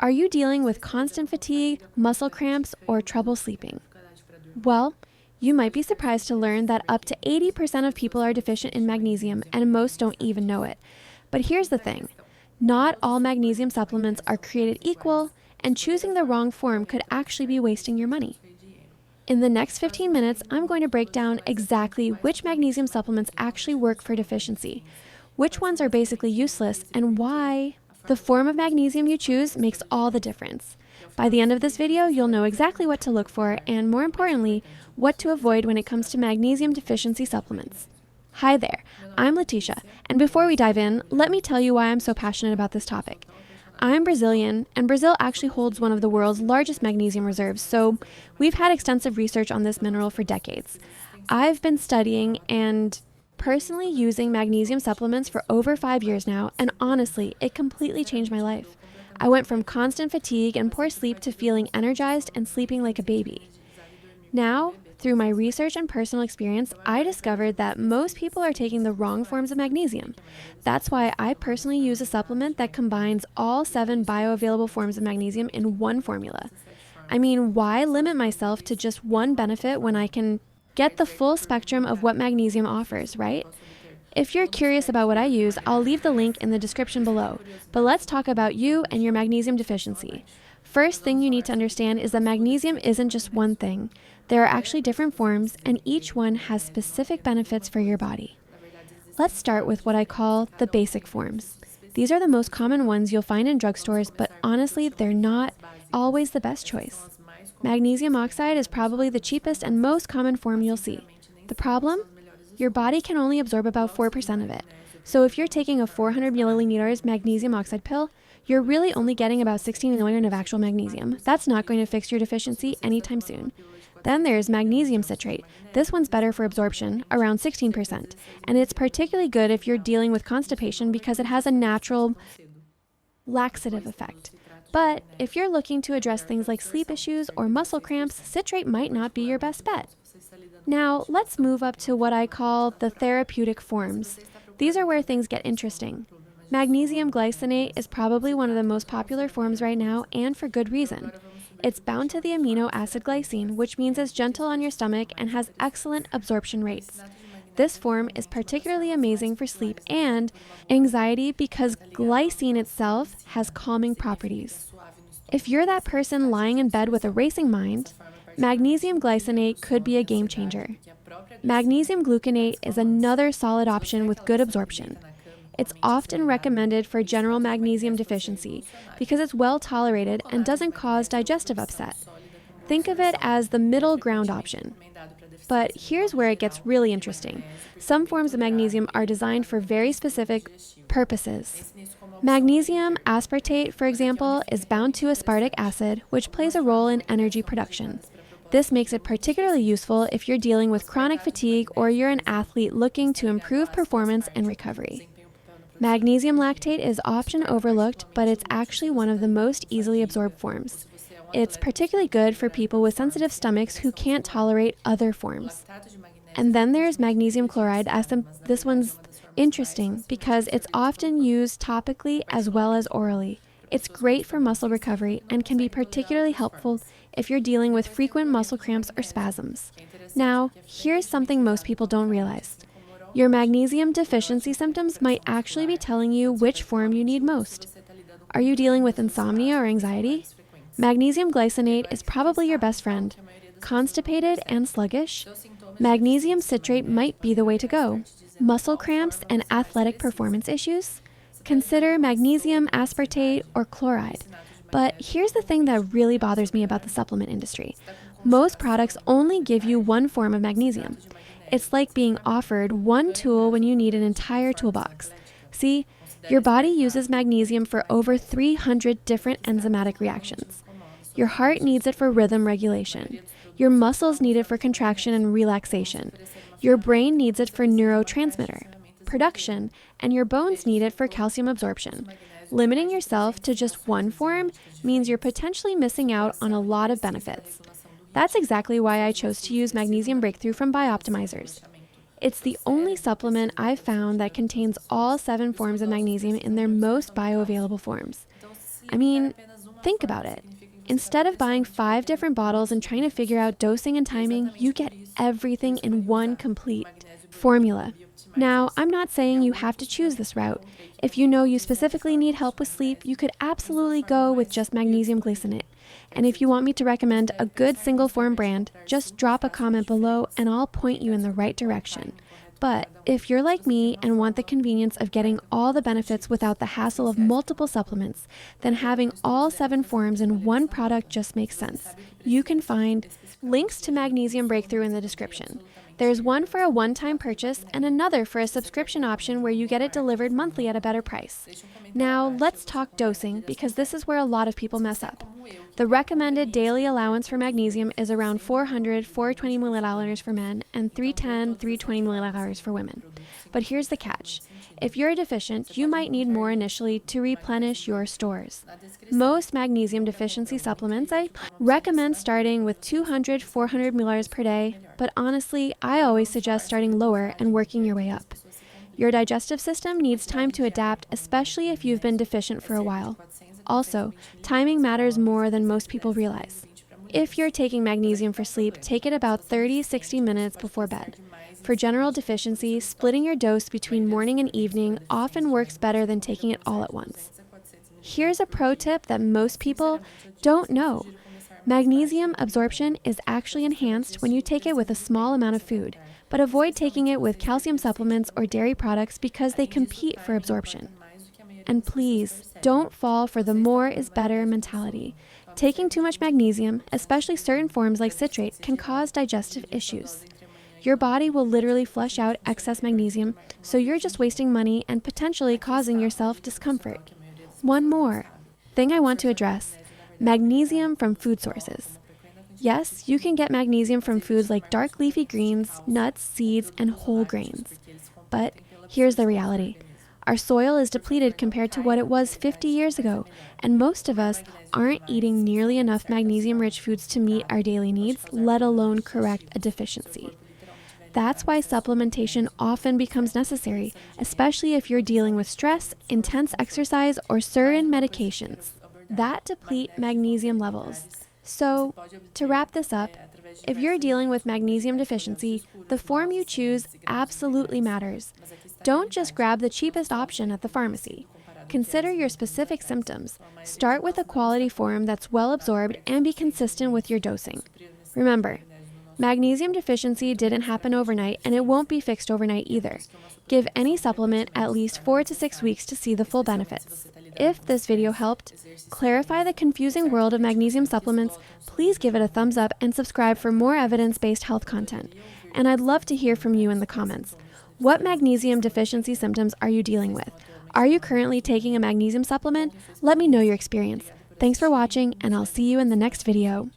Are you dealing with constant fatigue, muscle cramps, or trouble sleeping? Well, you might be surprised to learn that up to 80% of people are deficient in magnesium, and most don't even know it. But here's the thing. Not all magnesium supplements are created equal, and choosing the wrong form could actually be wasting your money. In the next 15 minutes, I'm going to break down exactly which magnesium supplements actually work for deficiency, which ones are basically useless, and why the form of magnesium you choose makes all the difference. By the end of this video, you'll know exactly what to look for and, more importantly, what to avoid when it comes to magnesium deficiency supplements. Hi there, I'm Letitia, and before we dive in, let me tell you why I'm so passionate about this topic. I'm Brazilian, and Brazil actually holds one of the world's largest magnesium reserves, so we've had extensive research on this mineral for decades. I've been studying and personally using magnesium supplements for over 5 years now, and honestly, it completely changed my life. I went from constant fatigue and poor sleep to feeling energized and sleeping like a baby. Now, through my research and personal experience, I discovered that most people are taking the wrong forms of magnesium. That's why I personally use a supplement that combines all 7 bioavailable forms of magnesium in one formula. I mean, why limit myself to just one benefit when I can get the full spectrum of what magnesium offers, right? If you're curious about what I use, I'll leave the link in the description below. But let's talk about you and your magnesium deficiency. First thing you need to understand is that magnesium isn't just one thing. There are actually different forms, and each one has specific benefits for your body. Let's start with what I call the basic forms. These are the most common ones you'll find in drugstores, but honestly, they're not always the best choice. Magnesium oxide is probably the cheapest and most common form you'll see. The problem? Your body can only absorb about 4% of it. So if you're taking a 400 milliliters magnesium oxide pill, you're really only getting about 16 million of actual magnesium. That's not going to fix your deficiency anytime soon. Then there's magnesium citrate. This one's better for absorption, around 16%, and it's particularly good if you're dealing with constipation because it has a natural laxative effect. But if you're looking to address things like sleep issues or muscle cramps, citrate might not be your best bet. Now, let's move up to what I call the therapeutic forms. These are where things get interesting. Magnesium glycinate is probably one of the most popular forms right now, and for good reason. It's bound to the amino acid glycine, which means it's gentle on your stomach and has excellent absorption rates. This form is particularly amazing for sleep and anxiety because glycine itself has calming properties. If you're that person lying in bed with a racing mind, magnesium glycinate could be a game changer. Magnesium gluconate is another solid option with good absorption. It's often recommended for general magnesium deficiency because it's well tolerated and doesn't cause digestive upset. Think of it as the middle ground option. But here's where it gets really interesting. Some forms of magnesium are designed for very specific purposes. Magnesium aspartate, for example, is bound to aspartic acid, which plays a role in energy production. This makes it particularly useful if you're dealing with chronic fatigue or you're an athlete looking to improve performance and recovery. Magnesium lactate is often overlooked, but it's actually one of the most easily absorbed forms. It's particularly good for people with sensitive stomachs who can't tolerate other forms. And then there's magnesium chloride. This one's interesting because it's often used topically as well as orally. It's great for muscle recovery and can be particularly helpful if you're dealing with frequent muscle cramps or spasms. Now, here's something most people don't realize. Your magnesium deficiency symptoms might actually be telling you which form you need most. Are you dealing with insomnia or anxiety? Magnesium glycinate is probably your best friend. Constipated and sluggish? Magnesium citrate might be the way to go. Muscle cramps and athletic performance issues? Consider magnesium aspartate or chloride. But here's the thing that really bothers me about the supplement industry. Most products only give you one form of magnesium. It's like being offered one tool when you need an entire toolbox. See, your body uses magnesium for over 300 different enzymatic reactions. Your heart needs it for rhythm regulation. Your muscles need it for contraction and relaxation. Your brain needs it for neurotransmitter production, and your bones need it for calcium absorption. Limiting yourself to just one form means you're potentially missing out on a lot of benefits. That's exactly why I chose to use Magnesium Breakthrough from Bioptimizers. It's the only supplement I've found that contains all 7 forms of magnesium in their most bioavailable forms. I mean, Think about it. Instead of buying 5 different bottles and trying to figure out dosing and timing, you get everything in one complete formula. Now, I'm not saying you have to choose this route. If you know you specifically need help with sleep, you could absolutely go with just magnesium glycinate. And if you want me to recommend a good single form brand, just drop a comment below and I'll point you in the right direction. But if you're like me and want the convenience of getting all the benefits without the hassle of multiple supplements, then having all 7 forms in one product just makes sense. You can find links to Magnesium Breakthrough in the description. There's one for a one-time purchase and another for a subscription option where you get it delivered monthly at a better price. Now let's talk dosing, because this is where a lot of people mess up. The recommended daily allowance for magnesium is around 420 milliliters for men and 320 milliliters for women. But here's the catch. If you're deficient, you might need more initially to replenish your stores. Most magnesium deficiency supplements, I recommend starting with 200-400 milliliters per day, but honestly, I always suggest starting lower and working your way up. Your digestive system needs time to adapt, especially if you've been deficient for a while. Also, timing matters more than most people realize. If you're taking magnesium for sleep, take it about 30-60 minutes before bed. For general deficiency, splitting your dose between morning and evening often works better than taking it all at once. Here's a pro tip that most people don't know. Magnesium absorption is actually enhanced when you take it with a small amount of food, but avoid taking it with calcium supplements or dairy products because they compete for absorption. And please, don't fall for the more is better mentality. Taking too much magnesium, especially certain forms like citrate, can cause digestive issues. Your body will literally flush out excess magnesium, so you're just wasting money and potentially causing yourself discomfort. One more thing I want to address: magnesium from food sources. Yes, you can get magnesium from foods like dark leafy greens, nuts, seeds, and whole grains. But here's the reality. Our soil is depleted compared to what it was 50 years ago, and most of us aren't eating nearly enough magnesium-rich foods to meet our daily needs, let alone correct a deficiency. That's why supplementation often becomes necessary, especially if you're dealing with stress, intense exercise, or certain medications that deplete magnesium levels. So, to wrap this up, if you're dealing with magnesium deficiency, the form you choose absolutely matters. Don't just grab the cheapest option at the pharmacy. Consider your specific symptoms. Start with a quality form that's well absorbed and be consistent with your dosing. Remember, magnesium deficiency didn't happen overnight and it won't be fixed overnight either. Give any supplement at least 4 to 6 weeks to see the full benefits. If this video helped clarify the confusing world of magnesium supplements, please give it a thumbs up and subscribe for more evidence-based health content. And I'd love to hear from you in the comments. What magnesium deficiency symptoms are you dealing with? Are you currently taking a magnesium supplement? Let me know your experience. Thanks for watching, and I'll see you in the next video.